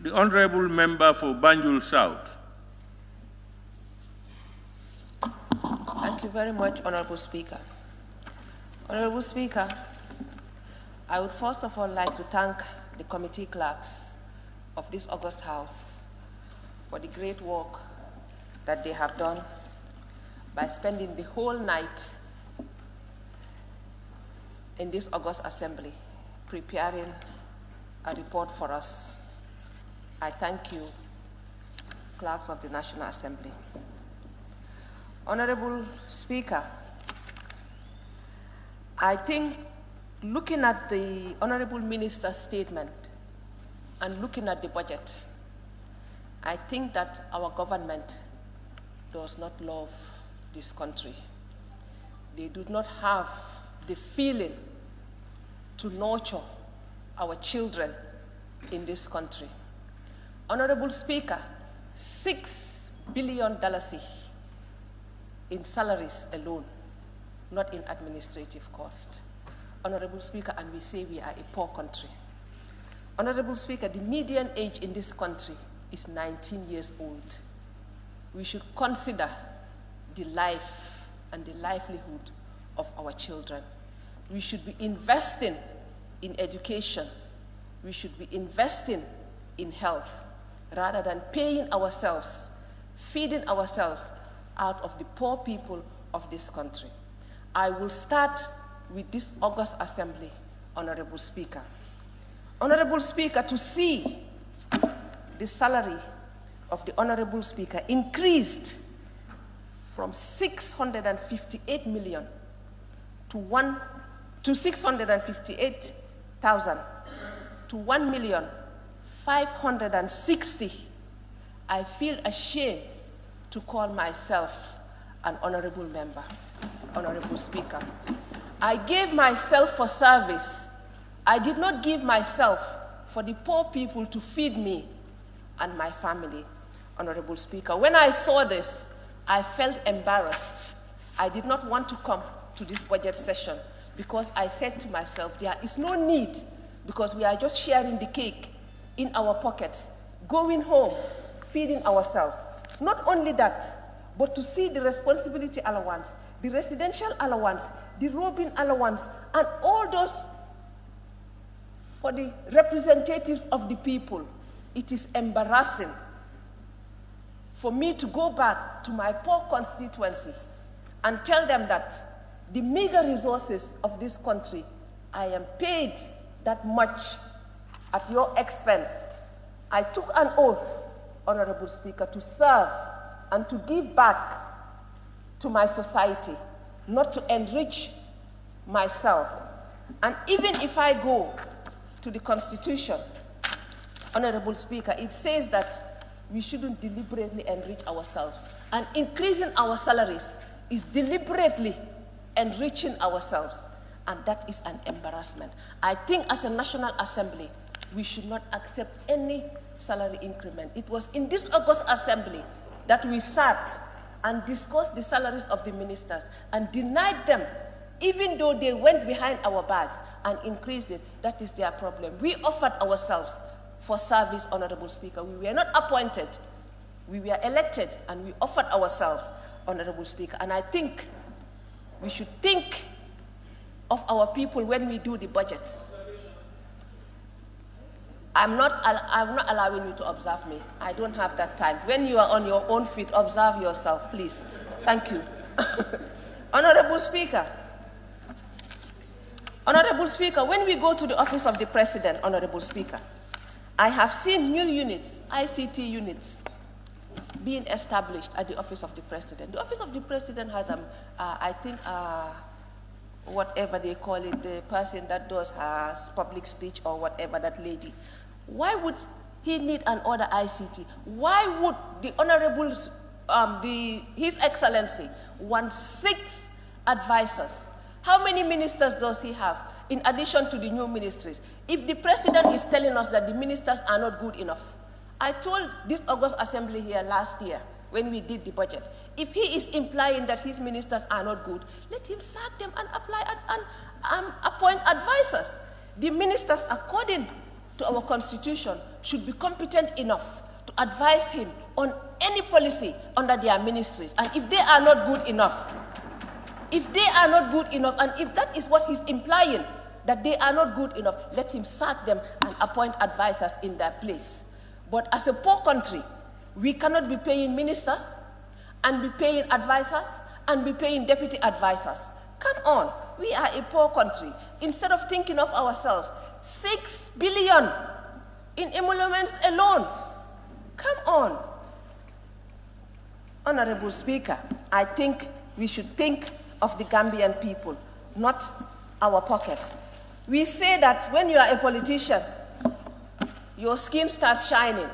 The Honorable Member for Banjul South. Thank you very much, Honorable Speaker. Honorable Speaker, I would first of all like to thank the committee clerks of this August House for the great work that they have done by spending the whole night in this August Assembly preparing a report for us. I thank you, clerks of the National Assembly. Honorable Speaker, I think looking at the Honorable Minister's statement and looking at the budget, I think that our government does not love this country. They do not have the feeling to nurture our children in this country. Honorable Speaker, $6 billion in salaries alone, not in administrative cost. Honorable Speaker, and we say we are a poor country. Honorable Speaker, the median age in this country is 19 years old. We should consider the life and the livelihood of our children. We should be investing in education. We should be investing in health rather than paying ourselves, feeding ourselves out of the poor people of this country. I will start with this August Assembly, Honorable Speaker. Honorable Speaker, to see the salary of the Honorable Speaker increased from 658 million to 658,000 to 1,560,000, I feel ashamed to call myself an honorable member. Honorable Speaker, I gave myself for service. I did not give myself for the poor people to feed me and my family. Honorable Speaker, when I saw this, I felt embarrassed. I did not want to come to this budget session because I said to myself, there is no need, because we are just sharing the cake in our pockets, going home, feeding ourselves. Not only that, but to see the responsibility allowance, the residential allowance, the roving allowance, and all those for the representatives of the people. It is embarrassing for me to go back to my poor constituency and tell them that the meager resources of this country, I am paid that much at your expense. I took an oath, Honorable Speaker, to serve and to give back to my society, not to enrich myself. And even if I go to the Constitution, Honorable Speaker, it says that we shouldn't deliberately enrich ourselves. And increasing our salaries is deliberately enriching ourselves. And that is an embarrassment. I think as a National Assembly, we should not accept any salary increment. It was in this August Assembly that we sat and discussed the salaries of the ministers and denied them, even though they went behind our backs and increased it. That is their problem. We offered ourselves for service, Honorable Speaker. We were not appointed. We were elected, and we offered ourselves, Honorable Speaker. And I think we should think of our people when we do the budget. I'm not allowing you to observe me. I don't have that time. When you are on your own feet, observe yourself, please. Thank you. Honorable Speaker, when we go to the office of the President, Honorable Speaker, I have seen new units, ICT units, being established at the office of the President. The office of the President has, I think, whatever they call it, the person that does her public speech or whatever, that lady. Why would he need another ICT? Why would the Honorable, His Excellency want 6 advisors? How many ministers does he have in addition to the new ministries? If the President is telling us that the ministers are not good enough, I told this August Assembly here last year when we did the budget, if he is implying that his ministers are not good, let him sack them and apply and appoint advisors. The ministers, according to our constitution should be competent enough to advise him on any policy under their ministries. And if they are not good enough, and if that is what he's implying, that they are not good enough, let him sack them and appoint advisors in their place. But as a poor country, we cannot be paying ministers and be paying advisors and be paying deputy advisors. Come on, we are a poor country. Instead of thinking of ourselves, 6 billion in emoluments alone. Come on. Honorable Speaker, I think we should think of the Gambian people, not our pockets. We say that when you are a politician, your skin starts shining,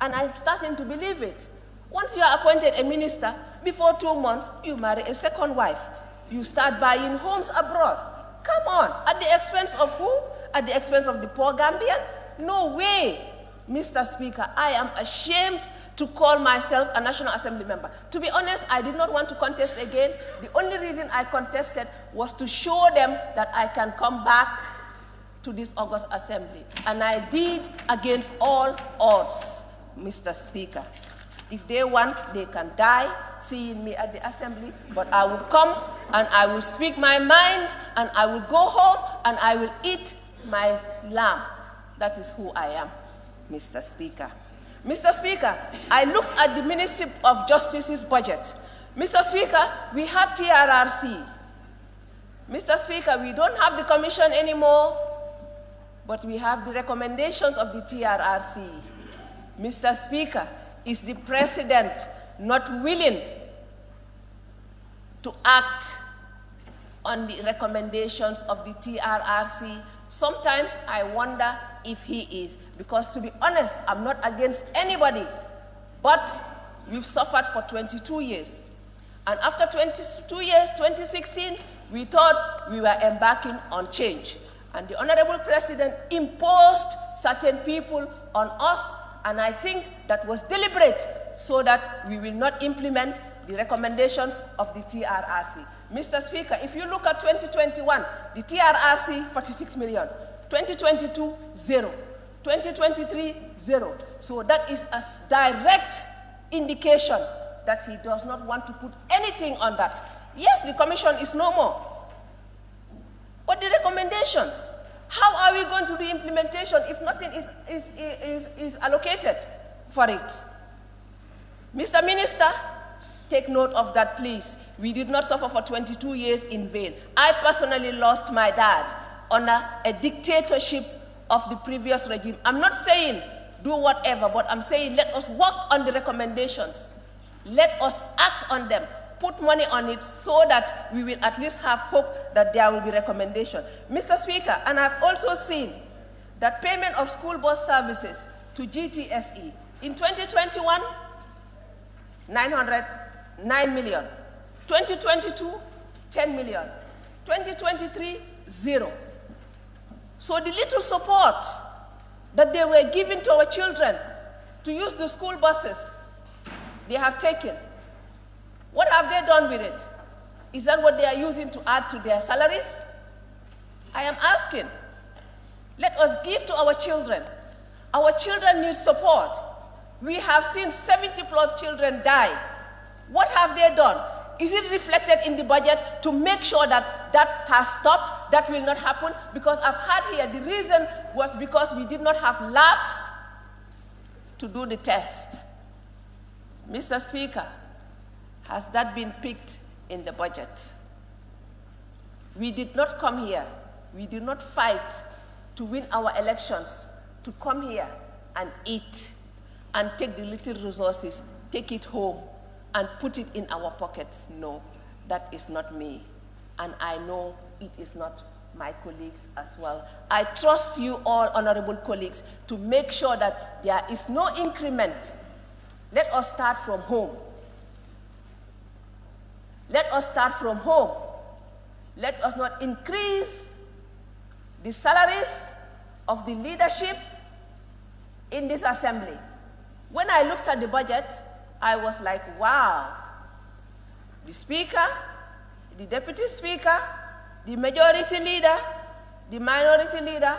and I'm starting to believe it. Once you are appointed a minister, before 2 months, you marry a second wife. You start buying homes abroad. Come on, at the expense of who? At the expense of the poor Gambian? No way. Mr. Speaker, I am ashamed to call myself a National Assembly member. To be honest, I did not want to contest again. The only reason I contested was to show them that I can come back to this August Assembly. And I did against all odds, Mr. Speaker. If they want, they can die seeing me at the Assembly, but I will come and I will speak my mind and I will go home and I will eat my lamb. That is who I am, Mr. Speaker. Mr. Speaker, I looked at the Ministry of Justice's budget. Mr. Speaker, we had TRRC. Mr. Speaker, we don't have the commission anymore, but we have the recommendations of the TRRC. Mr. Speaker, is the President not willing to act on the recommendations of the TRRC? Sometimes I wonder if he is, because to be honest, I'm not against anybody, but we've suffered for 22 years. And after 22 years, 2016, we thought we were embarking on change. And the Honorable President imposed certain people on us, and I think that was deliberate so that we will not implement the recommendations of the TRRC. Mr. Speaker, if you look at 2021, the TRRC, 46 million. 2022, 0. 2023, 0. So that is a direct indication that he does not want to put anything on that. Yes, the commission is no more. But the recommendations, how are we going to do implementation if nothing is allocated for it? Mr. Minister, take note of that, please. We did not suffer for 22 years in vain. I personally lost my dad under a dictatorship of the previous regime. I'm not saying do whatever, but I'm saying let us work on the recommendations. Let us act on them, put money on it so that we will at least have hope that there will be recommendation. Mr. Speaker, and I've also seen that payment of school bus services to GTSE in 2021, 909 million. 2022, 10 million. 2023, 0. So the little support that they were giving to our children to use the school buses, they have taken. What have they done with it? Is that what they are using to add to their salaries? I am asking. Let us give to our children. Our children need support. We have seen 70 plus children die. What have they done? Is it reflected in the budget to make sure that that has stopped, that will not happen? Because I've heard here the reason was because we did not have labs to do the test. Mr. Speaker, has that been picked in the budget? We did not come here, we did not fight to win our elections, to come here and eat and take the little resources, take it home and put it in our pockets. No, that is not me. And I know it is not my colleagues as well. I trust you all, honorable colleagues, to make sure that there is no increment. Let us start from home. Let us start from home. Let us not increase the salaries of the leadership in this assembly. When I looked at the budget, I was like, wow. The speaker, the deputy speaker, the majority leader, the minority leader,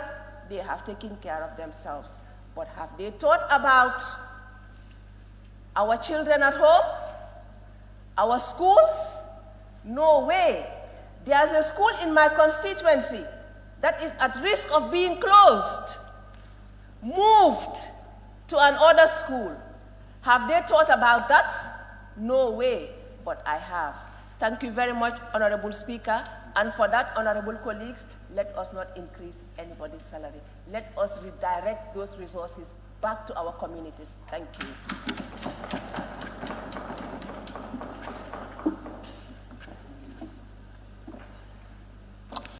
they have taken care of themselves. But have they thought about our children at home? Our schools? No way. There's a school in my constituency that is at risk of being closed, moved to another school. Have they thought about that? No way, but I have. Thank you very much, Honorable Speaker. And for that, honorable colleagues, let us not increase anybody's salary. Let us redirect those resources back to our communities. Thank you.